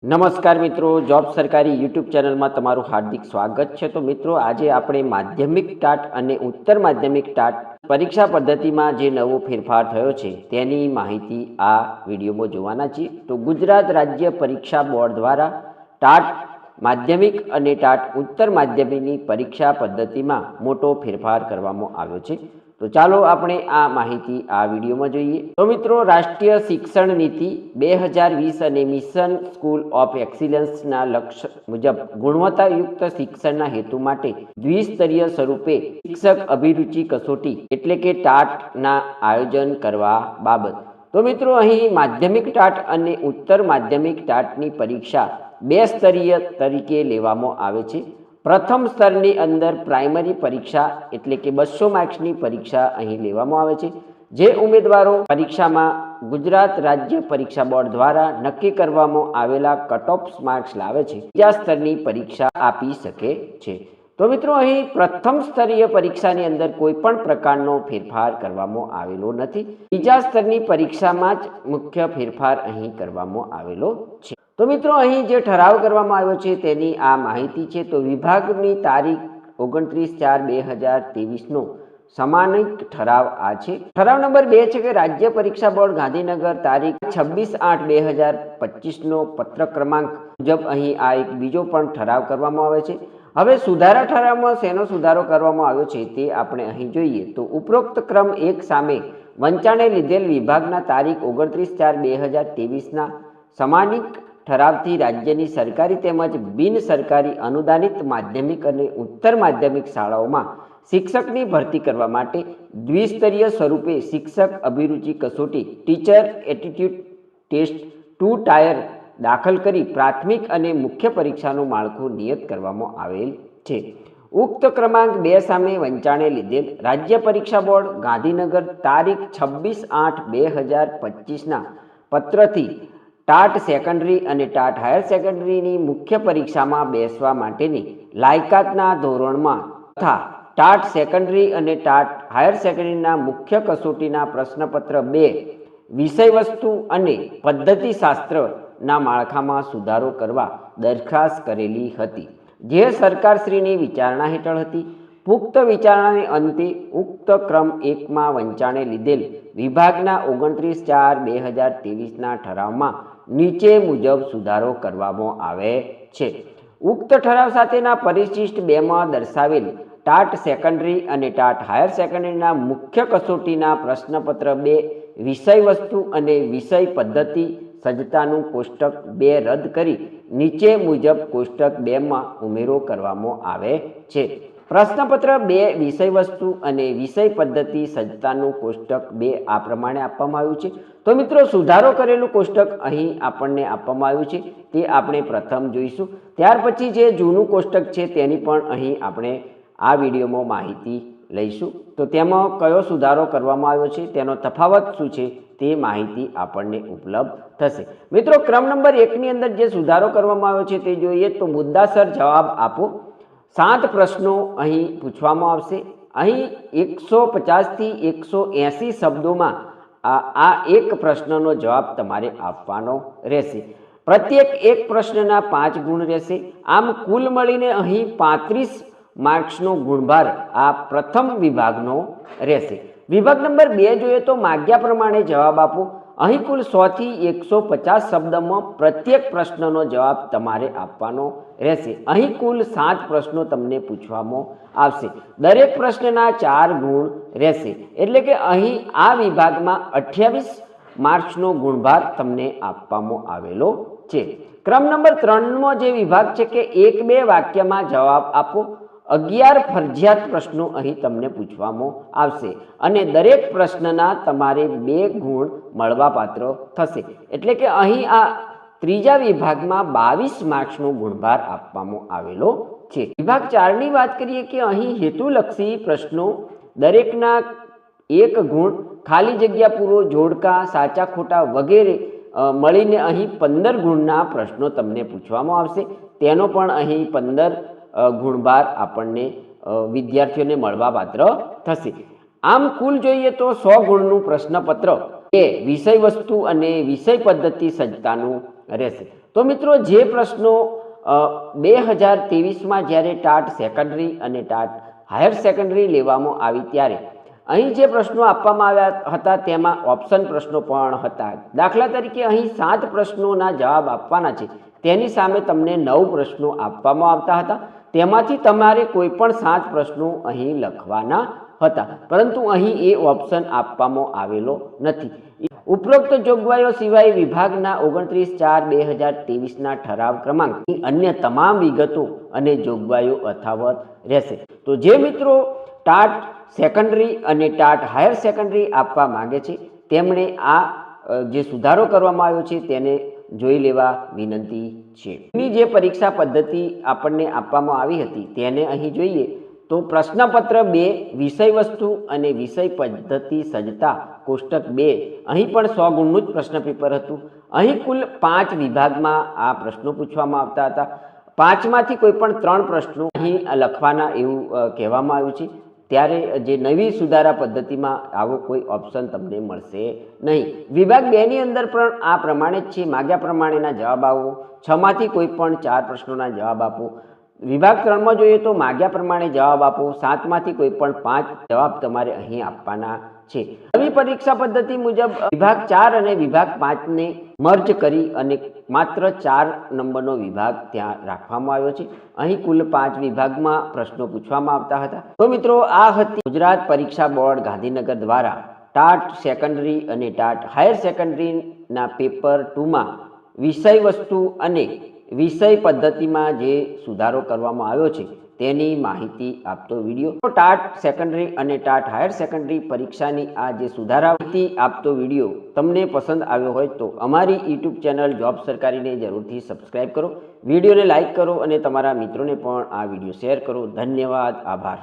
નમસ્કાર મિત્રો, જોબ સરકારી યુટ્યુબ ચેનલમાં તમારું હાર્દિક સ્વાગત છે। તો મિત્રો, આજે આપણે માધ્યમિક ટાટ અને ઉત્તર માધ્યમિક ટાટ પરીક્ષા પદ્ધતિમાં જે નવો ફેરફાર થયો છે તેની માહિતી આ વિડીયોમાં જોવાના છીએ। તો ગુજરાત રાજ્ય પરીક્ષા બોર્ડ દ્વારા ટાટ માધ્યમિક અને ટાટ ઉત્તર માધ્યમિકની પરીક્ષા પદ્ધતિમાં મોટો ફેરફાર કરવામાં આવ્યો છે। તો ચાલો આપણે આ માહિતી આ વિડીયોમાં જોઈએ। તો મિત્રો, રાષ્ટ્રીય શિક્ષણ નીતિ 2020 અને મિશન સ્કૂલ ઓફ એક્સિલન્સના લક્ષ્ય મુજબ ગુણવત્તાયુક્ત શિક્ષણના હેતુ માટે દ્વિસ્તરીય સ્વરૂપે શિક્ષક અભિરુચિ કસોટી એટલે કે ટાટના આયોજન કરવા બાબત। તો મિત્રો, અહીં માધ્યમિક ટાટ અને ઉત્તર માધ્યમિક ટાટની પરીક્ષા બે સ્તરીય તરીકે લેવામાં આવે છે। પ્રથમ સ્તરની અંદર પ્રાઇમરી પરીક્ષા એટલે કે 200 માર્ક્સની પરીક્ષા અહીં લેવામાં આવે છે, જે ઉમેદવારો પરીક્ષામાં ગુજરાત રાજ્ય પરીક્ષા બોર્ડ દ્વારા નક્કી કરવામાં આવેલા કટ ઓફ માર્ક્સ લાવે છે બીજા સ્તરની પરીક્ષા આપી શકે છે। તો મિત્રો, અહીં પ્રથમ સ્તરીય પરીક્ષાની અંદર કોઈ પણ પ્રકારનો ફેરફાર કરવામાં આવેલો નથી। બીજા સ્તરની પરીક્ષામાં જ મુખ્ય ફેરફાર અહીં કરવામાં આવેલો છે। તો મિત્રો, અહીં જે ઠરાવ કરવામાં આવ્યો છે તેની આ માહિતી છે। તો વિભાગની તારીખ 29/4/2023નો સમાનિક ઠરાવ આ છે। ઠરાવ નંબર 2 છે કે રાજ્ય પરીક્ષા બોર્ડ ગાંધીનગર તારીખ 26/8/2025નો પત્ર ક્રમાંક મુજબ અહીં આ એક બીજો પણ ઠરાવ કરવામાં આવે છે। હવે સુધારા ઠરાવમાં શેનો સુધારો કરવામાં આવ્યો છે તે આપણે અહીં જોઈએ। તો ઉપરોક્ત ક્રમ 1 સામે વંચાણે લીધેલ વિભાગના તારીખ 29/4/2023ના સમાનિક ઠરાવથી રાજ્યની સરકારી તેમજ બિન સરકારી અનુદાનિત માધ્યમિક અને ઉત્તર માધ્યમિક શાળાઓમાં શિક્ષકની ભરતી કરવા માટે દ્વિસ્તરીય સ્વરૂપે શિક્ષક અભિરુચિ કસોટી ટીચર એપ્ટિટ્યૂડ ટેસ્ટ 2 ટાયર દાખલ કરી પ્રાથમિક અને મુખ્ય પરીક્ષાનું માળખું નિયત કરવામાં આવેલ છે। ઉક્ત ક્રમાંક 2 સામે વંચાણે લીધેલ રાજ્ય પરીક્ષા બોર્ડ ગાંધીનગર તારીખ 26/8/2025ના પત્રથી ટાટ સેકન્ડરી અને ટાટ હાયર સેકન્ડરીની મુખ્ય પરીક્ષામાં બેસવા માટેની લાયકાતના ધોરણમાં તથા ટાટ સેકન્ડરી અને ટાટ હાયર સેકન્ડરીના મુખ્ય કસોટીના પ્રશ્નપત્ર 2 વિષયવસ્તુ અને પદ્ધતિશાસ્ત્રના માળખામાં સુધારો કરવા દરખાસ્ત કરેલી હતી, જે સરકારશ્રીની વિચારણા હેઠળ હતી। પુખ્ત વિચારણાને અંતે ઉક્ત ક્રમ 1માં વંચાણે લીધેલ વિભાગના 29/4/2023ના ઠરાવમાં નીચે મુજબ સુધારો કરવામાં આવે છે। ઉક્ત ઠરાવ સાથેના પરિશિષ્ટ 2માં દર્શાવેલ ટાટ સેકન્ડરી અને ટાટ હાયર સેકન્ડરીના મુખ્ય કસોટીના પ્રશ્નપત્ર 2 વિષયવસ્તુ અને વિષય પદ્ધતિ સજ્જતાનું કોષ્ટક 2 રદ કરી નીચે મુજબ કોષ્ટક 2માં ઉમેરો કરવામાં આવે છે। પ્રશ્નપત્ર 2 વિષયવસ્તુ અને વિષય પદ્ધતિ સજ્જતાનું કોષ્ટક 2 આ પ્રમાણે આપવામાં આવ્યું છે। તો મિત્રો, સુધારો કરેલું કોષ્ટક અહીં આપણને આપવામાં આવ્યું છે તે આપણે પ્રથમ જોઈશું। ત્યાર પછી જે જૂનું કોષ્ટક છે તેની પણ અહીં આપણે આ વિડીયોમાં માહિતી લઈશું। તો તેમાં કયો સુધારો કરવામાં આવ્યો છે, તેનો તફાવત શું છે તે માહિતી આપણને ઉપલબ્ધ થશે। મિત્રો, ક્રમ નંબર 1ની અંદર જે સુધારો કરવામાં આવ્યો છે તે જોઈએ। તો મુદ્દાસર જવાબ આપો। 7 પ્રશ્નો અહીં પૂછવામાં આવશે। અહીં 150 થી 180 શબ્દોમાં આ એક પ્રશ્નનો જવાબ તમારે આપવાનો રહેશે। પ્રત્યેક એક પ્રશ્નના 5 ગુણ રહેશે। આમ કુલ મળીને અહીં 35 માર્ક્સનો ગુણભાર આ પ્રથમ વિભાગનો રહેશે। વિભાગ નંબર 2 જોઈએ તો માગ્યા પ્રમાણે જવાબ આપો। અહીં કુલ 100 થી 150 શબ્દમાં પ્રત્યેક પ્રશ્નનો જવાબ તમારે આપવાનો રહેશે। અહીં કુલ 7 પ્રશ્નો તમને પૂછવામાં આવશે। દરેક પ્રશ્નના 4 ગુણ રહેશે, એટલે કે અહીં આ વિભાગમાં 28 માર્ક્સનો ગુણભાર તમને આપવામાં આવેલો છે। ક્રમ નંબર 3નો જે વિભાગ છે કે 1-2 વાક્યમાં જવાબ આપો। 11 ફરજિયાત પ્રશ્નો અહીં તમને પૂછવામાં આવશે અને દરેક પ્રશ્નના તમારે 2 ગુણ મળવાપાત્ર થશે, એટલે કે અહીં આ ત્રીજા વિભાગમાં 22 માર્ક્સનો ગુણભાર આપવામાં આવેલો છે। વિભાગ 4ની વાત કરીએ કે અહીં હેતુલક્ષી પ્રશ્નો દરેકના 1 ગુણ, ખાલી જગ્યા પૂરો, જોડકા, સાચા ખોટા વગેરે મળીને અહીં 15 ગુણના પ્રશ્નો તમને પૂછવામાં આવશે। તેનો પણ અહીં 15 ગુણભાર આપણને વિદ્યાર્થીઓને મળવાપાત્ર થશે। આમ કુલ જોઈએ તો 100 ગુણનું પ્રશ્નપત્ર એ વિષય વસ્તુ અને વિષય પદ્ધતિ સજ્જતાનું રહેશે। તો મિત્રો જે પ્રશ્નો 2023માં જ્યારે ટાટ સેકન્ડરી અને ટાટ હાયર સેકન્ડરી લેવામાં આવી ત્યારે અહીં જે પ્રશ્નો આપવામાં આવ્યા હતા તેમાં ઓપ્શન પ્રશ્નો પણ હતા. દાખલા તરીકે અહીં 7 પ્રશ્નોના જવાબ આપવાના છે, તેની સામે તમને 9 પ્રશ્નો આપવામાં આવતા હતા. તેમાંથી તમારે કોઈ પણ 7 પ્રશ્નો અહીં લખવાના હતા, પરંતુ અહીં એ ઓપ્શન આપવામાં આવેલો નથી. ઉપરોક્ત જોગવાઈઓ સિવાય વિભાગના 29/4/2023ના ઠરાવ ક્રમાંકની અન્ય તમામ વિગતો અને જોગવાઈઓ યથાવત રહેશે. તો જે મિત્રો ટાટ સેકન્ડરી અને ટાટ હાયર સેકન્ડરી આપવા માંગે છે તેમણે આ જે સુધારો કરવામાં આવ્યો છે તેને જોઈ લેવા વિનંતી છે. એની જે પરીક્ષા પદ્ધતિ આપણને આપવામાં આવી હતી તેને અહીં જોઈએ તો પ્રશ્નપત્ર 2 વિષય વસ્તુ અને વિષય પદ્ધતિ સજ્જતા કોષ્ટક 2 અહીં પણ 100 ગુણનું જ પ્રશ્ન પેપર હતું. અહીં કુલ 5 વિભાગમાં આ પ્રશ્નો પૂછવામાં આવતા હતા. 5માંથી કોઈ પણ 3 પ્રશ્નો અહીં લખવાના એવું કહેવામાં આવ્યું છે. ત્યારે જે નવી સુધારા પદ્ધતિમાં આવો કોઈ ઓપ્શન તમને મળશે નહીં. વિભાગ 2ની અંદર પણ આ પ્રમાણે જ છે, માગ્યા પ્રમાણેના જવાબ આપો. 6માંથી કોઈ પણ 4 પ્રશ્નોના જવાબ આપો. વિભાગ 3માં જોઈએ તો માગ્યા પ્રમાણે જવાબ આપો. 7માંથી કોઈ પણ 5 જવાબ તમારે અહીં આપવાના છે. નવી પરીક્ષા પદ્ધતિ મુજબ વિભાગ 4 અને વિભાગ 5ને મર્જ કરી અને માત્ર 4 નંબરનો વિભાગ ત્યાં રાખવામાં આવ્યો છે. અહીં કુલ 5 વિભાગમાં પ્રશ્નો પૂછવામાં આવતા હતા. તો મિત્રો આ હતી ગુજરાત પરીક્ષા બોર્ડ ગાંધીનગર દ્વારા ટાટ સેકન્ડરી અને ટાટ હાયર સેકન્ડરીના પેપર 2માં વિષય વસ્તુ અને વિષય પદ્ધતિમાં જે સુધારો કરવામાં આવ્યો છે તેની માહિતી આપતો વિડીયો. ટાટ સેકન્ડરી અને ટાટ હાયર સેકન્ડરી પરીક્ષાની આ જે સુધારા માહિતી આપતો વિડીયો તમને પસંદ આવ્યો હોય તો અમારી યુટ્યુબ ચેનલ જોબ સરકારીને જરૂરથી સબસ્ક્રાઈબ કરો, વિડીયોને લાઇક કરો અને તમારા મિત્રોને પણ આ વિડીયો શેર કરો. ધન્યવાદ, આભાર.